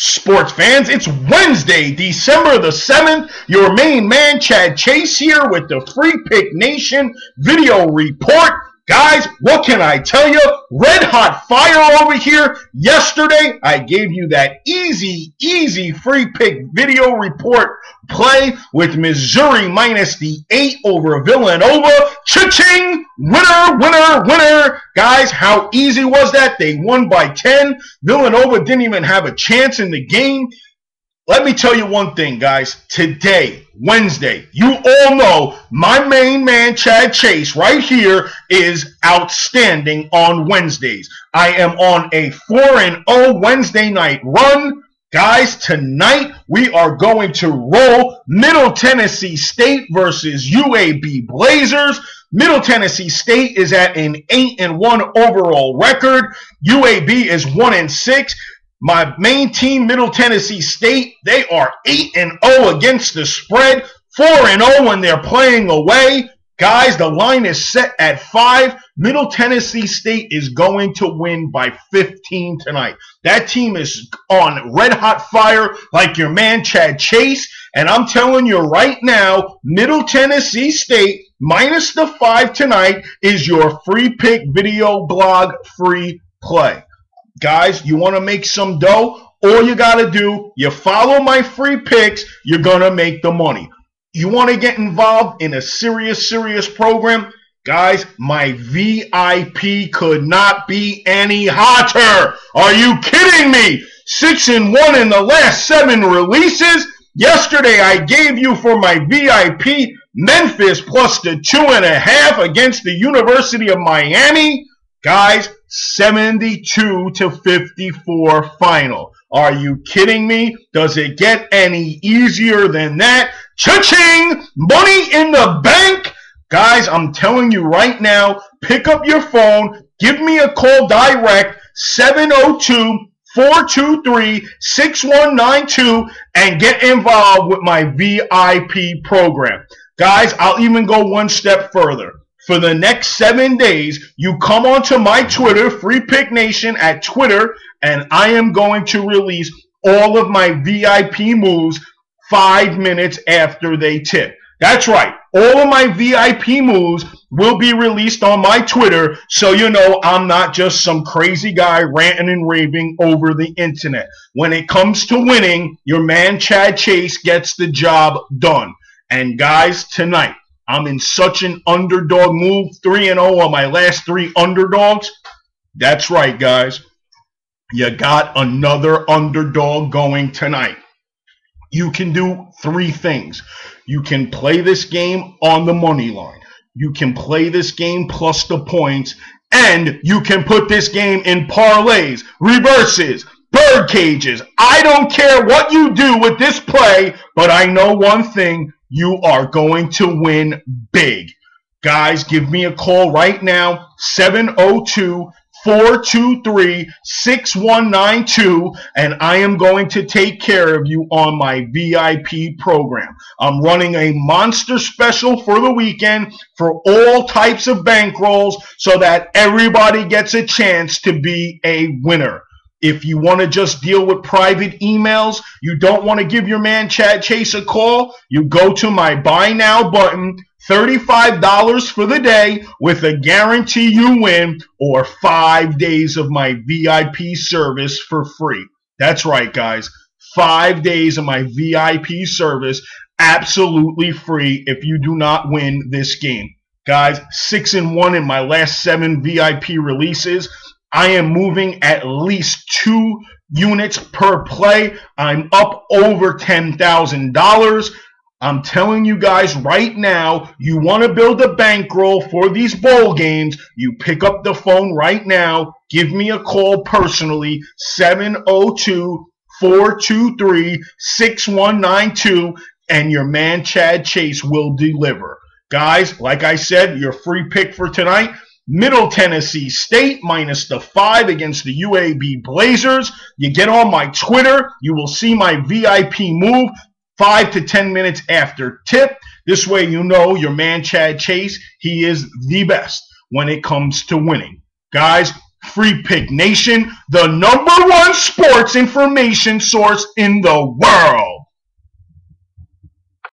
Sports fans, it's Wednesday, December the 7th. Your main man, Chad Chase, here with the Free Pick Nation video report. Guys, what can I tell you? Red hot fire over here. Yesterday, I gave you that easy free pick video report play with Missouri minus the 8 over Villanova. Cha-ching! Winner! Guys, how easy was that? They won by 10. Villanova didn't even have a chance in the game. Let me tell you one thing, guys. Today, Wednesday, you all know my main man, Chad Chase, right here is outstanding on Wednesdays. I am on a 4-0 Wednesday night run. Guys, tonight we are going to roll Middle Tennessee State versus UAB Blazers. Middle Tennessee State is at an 8-1 overall record. UAB is 1-6. My main team, Middle Tennessee State, they are 8-0 against the spread, 4-0 when they're playing away. Guys, the line is set at 5. Middle Tennessee State is going to win by 15 tonight. That team is on red hot fire like your man Chad Chase. And I'm telling you right now, Middle Tennessee State minus the 5 tonight is your free pick video blog free play. Guys, you want to make some dough? All you got to do, you follow my free picks, you're going to make the money. You want to get involved in a serious program? Guys, my VIP could not be any hotter. Are you kidding me? 6-1 in the last 7 releases. Yesterday, I gave you for my VIP Memphis plus the 2.5 against the University of Miami. Guys, 72-54 final. Are you kidding me? Does it get any easier than that? Cha-ching! Money in the bank! Guys, I'm telling you right now, pick up your phone, give me a call direct, 702-423-6192, and get involved with my VIP program. Guys, I'll even go one step further. For the next 7 days, you come onto my Twitter, Free Pick Nation at Twitter, and I am going to release all of my VIP moves 5 minutes after they tip. That's right. All of my VIP moves will be released on my Twitter, so you know I'm not just some crazy guy ranting and raving over the internet. When it comes to winning, your man Chad Chase gets the job done. And guys, tonight, I'm in such an underdog move, 3-0 on my last 3 underdogs. That's right, guys. You got another underdog going tonight. You can do 3 things. You can play this game on the money line. You can play this game plus the points. And you can put this game in parlays, reverses, bird cages. I don't care what you do with this play, but I know one thing. You are going to win big. Guys, give me a call right now, 702-423-6192, and I am going to take care of you on my VIP program. I'm running a monster special for the weekend for all types of bankrolls so that everybody gets a chance to be a winner. If you want to just deal with private emails, you don't want to give your man Chad Chase a call, you go to my Buy Now button, $35 for the day with a guarantee you win or 5 days of my VIP service for free. That's right, guys. 5 days of my VIP service absolutely free if you do not win this game. Guys, 6-1 in my last 7 VIP releases. I am moving at least 2 units per play. I'm up over $10,000. I'm telling you guys right now, you want to build a bankroll for these bowl games, you pick up the phone right now, give me a call personally, 702-423-6192, and your man Chad Chase will deliver. Guys, like I said, your free pick for tonight, Middle Tennessee State minus the 5 against the UAB Blazers. You get on my Twitter, you will see my VIP move 5 to 10 minutes after tip. This way you know your man Chad Chase, he is the best when it comes to winning. Guys, Free Pick Nation, the #1 sports information source in the world.